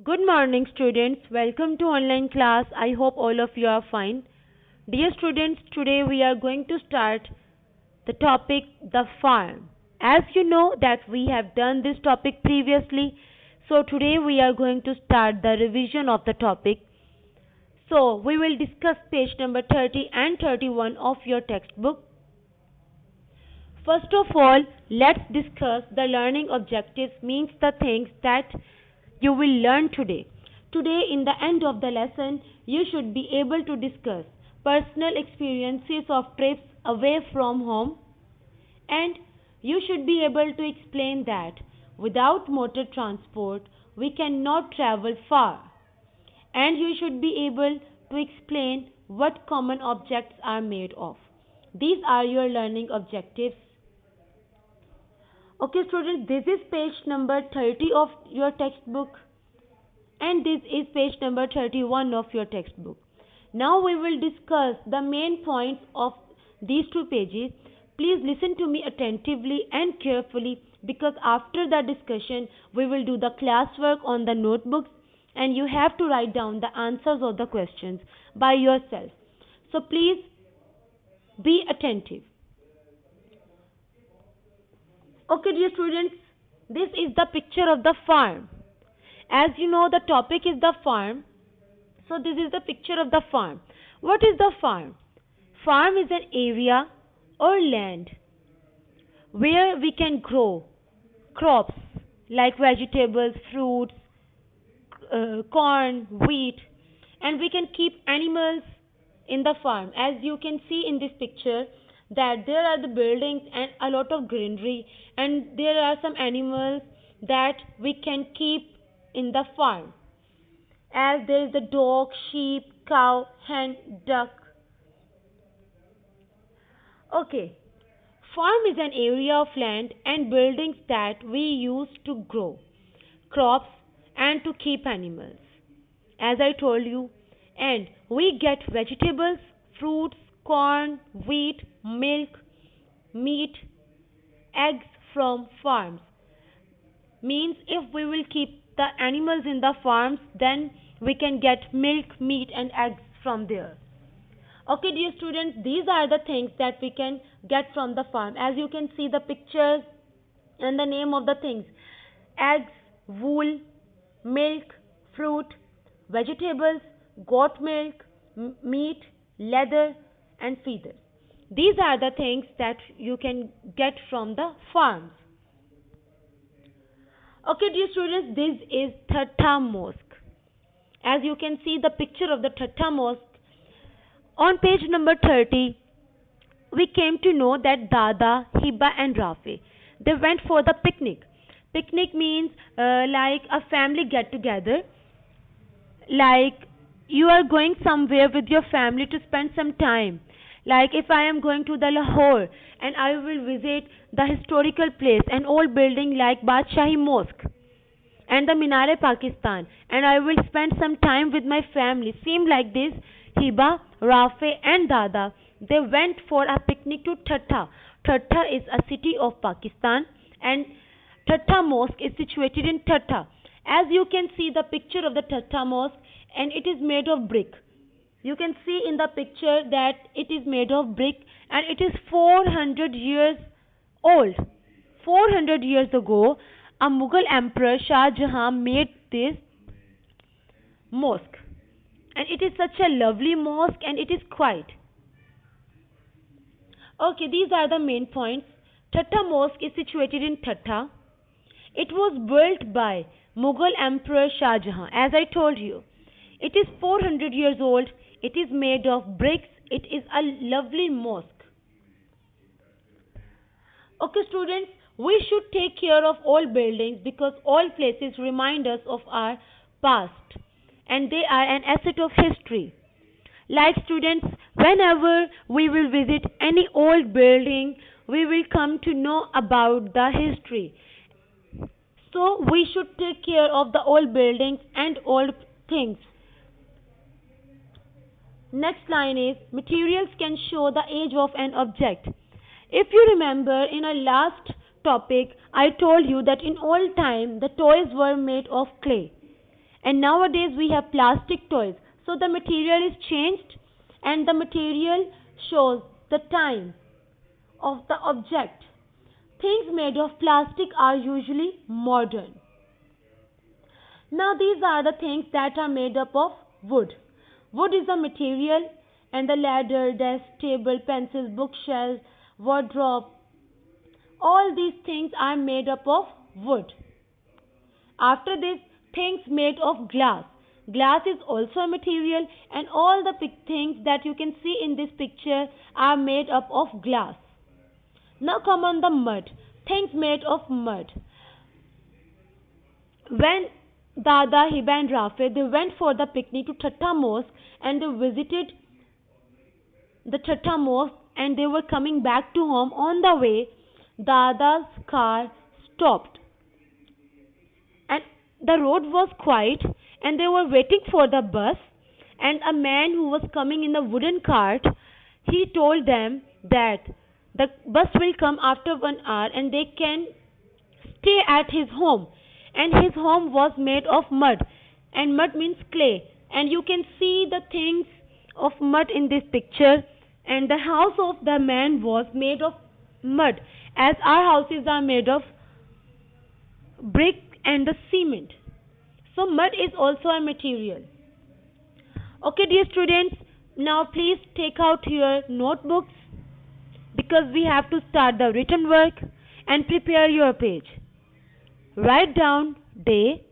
Good morning, students. Welcome to online class. I hope all of you are fine. Dear students, today we are going to start the topic the farm. As you know that we have done this topic previously, so today we are going to start the revision of the topic. So we will discuss page number 30 and 31 of your textbook. First of all, let's discuss the learning objectives means the things that you will learn today. Today, in the end of the lesson, you should be able to discuss personal experiences of trips away from home, and you should be able to explain that without motor transport we cannot travel far, and you should be able to explain what common objects are made of. These are your learning objectives. Okay, students, this is page number 30 of your textbook, and this is page number 31 of your textbook. Now we will discuss the main points of these two pages. Please listen to me attentively and carefully because after the discussion we will do the classwork on the notebooks and you have to write down the answers of the questions by yourself. So please be attentive. Okay, dear students, this is the picture of the farm. As you know, the topic is the farm. So this is the picture of the farm. What is the farm? Farm is an area or land where we can grow crops like vegetables, fruits, corn, wheat, and we can keep animals in the farm. As you can see in this picture, that there are the buildings and a lot of greenery, and there are some animals that we can keep in the farm. As there is the dog, sheep, cow, hen, duck. Okay, farm is an area of land and buildings that we use to grow crops and to keep animals. As I told you, and we get vegetables, fruits, corn, wheat, milk, meat, eggs from farms. Means if we will keep the animals in the farms, then we can get milk, meat, and eggs from there. Okay, dear students, these are the things that we can get from the farm. As you can see the pictures and the name of the things: eggs, wool, milk, fruit, vegetables, goat milk, meat, leather, and feathers. These are the things that you can get from the farms. Okay, dear students, this is Thatta Mosque. As you can see the picture of the Thatta Mosque on page number 30, we came to know that Dada, Hiba, and Rafe, they went for the picnic. Picnic means like a family get together, like you are going somewhere with your family to spend some time. Like if I am going to the Lahore and I will visit the historical place, an old building like Badshahi Mosque and the Minare Pakistan, and I will spend some time with my family. Seem like this, Hiba, Rafe, and Dada, they went for a picnic to Thatta. Thatta is a city of Pakistan, and Thatta Mosque is situated in Thatta. As you can see the picture of the Thatta Mosque, and it is made of brick. You can see in the picture that it is made of brick and it is 400 years old. 400 years ago, a Mughal emperor Shah Jahan made this mosque. And it is such a lovely mosque and it is quiet. Okay, these are the main points. Thatta Mosque is situated in Thatta. It was built by Mughal emperor Shah Jahan. As I told you, it is 400 years old. It is made of bricks. It is a lovely mosque. Okay, students, we should take care of all buildings because all places remind us of our past and they are an asset of history. Like students, whenever we will visit any old building, we will come to know about the history. So we should take care of the old buildings and old things. Next line is materials can show the age of an object. If you remember in our last topic, I told you that in old time the toys were made of clay And nowadays we have plastic toys. So the material is changed and the material shows the time of the object. Things made of plastic are usually modern. Now these are the things that are made up of wood. Wood is a material, and the ladder, desk, table, pencils, bookshelf, wardrobe, all these things are made up of wood. After this, things made of glass. Glass is also a material, and all the things that you can see in this picture are made up of glass. Now come on the mud. Things made of mud. When Dada, Hiba and Rafe, they went for the picnic to Thatta Mosque, and they visited the Thatta Mosque, and they were coming back to home. On the way, Dada's car stopped, and the road was quiet, and they were waiting for the bus. And a man who was coming in a wooden cart, he told them that the bus will come after 1 hour and they can stay at his home. And his home was made of mud, and mud means clay, and you can see the things of mud in this picture. And the house of the man was made of mud, as our houses are made of brick and the cement. So mud is also a material. Okay, dear students, now please take out your notebooks, because we have to start the written work, and prepare your page. Write down day,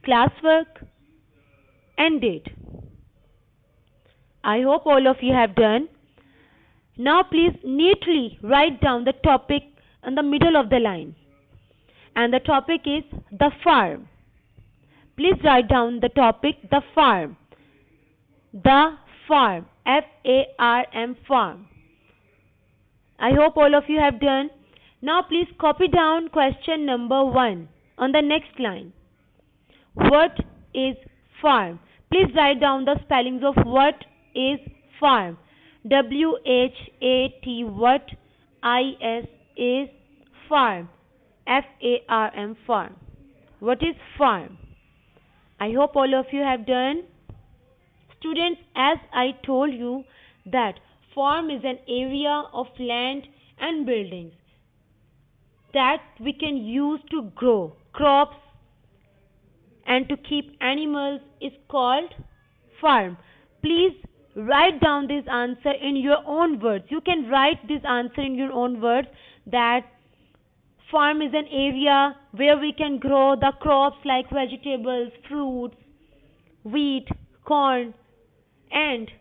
classwork, and date. I hope all of you have done. Now please neatly write down the topic in the middle of the line. And the topic is the farm. Please write down the topic, the farm. The farm. F-A-R-M, farm. I hope all of you have done. Now please copy down question number 1 on the next line. What is farm? Please write down the spellings of what is farm. W-H-A-T, what, I-S is farm. F-A-R-M, farm. What is farm? I hope all of you have done. Students, as I told you that farm is an area of land and buildings that we can use to grow crops and to keep animals is called farm. Please write down this answer in your own words. You can write this answer in your own words, that farm is an area where we can grow the crops like vegetables, fruits, wheat, corn, and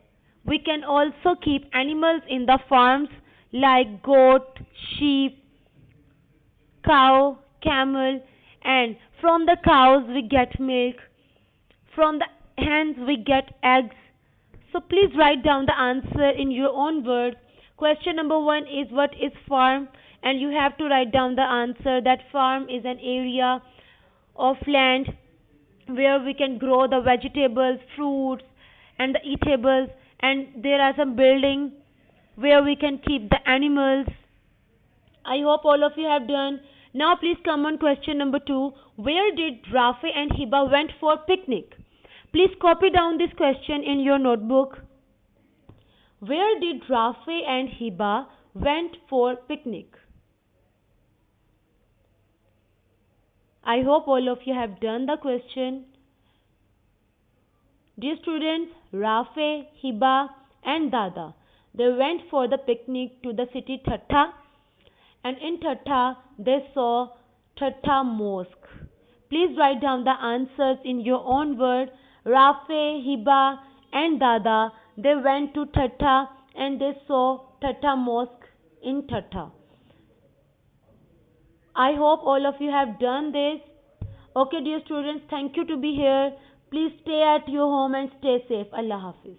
we can also keep animals in the farms like goat, sheep, cow, camel, and from the cows we get milk, from the hens we get eggs. So please write down the answer in your own words. Question number 1 is what is farm, and you have to write down the answer that farm is an area of land where we can grow the vegetables, fruits, and the eatables, and there are some buildings where we can keep the animals. I hope all of you have done. Now please come on question number 2. Where did Rafi and Hiba went for picnic? Please copy down this question in your notebook. Where did Rafi and Hiba went for picnic? I hope all of you have done the question. Dear students, Rafe, Hiba and Dada, they went for the picnic to the city Thatta, and in Thatta they saw Thatta Mosque. Please write down the answers in your own word. Rafe, Hiba and Dada, they went to Thatta and they saw Thatta Mosque in Thatta. I hope all of you have done this. Okay, dear students, thank you to be here. Please stay at your home and stay safe. Allah Hafiz.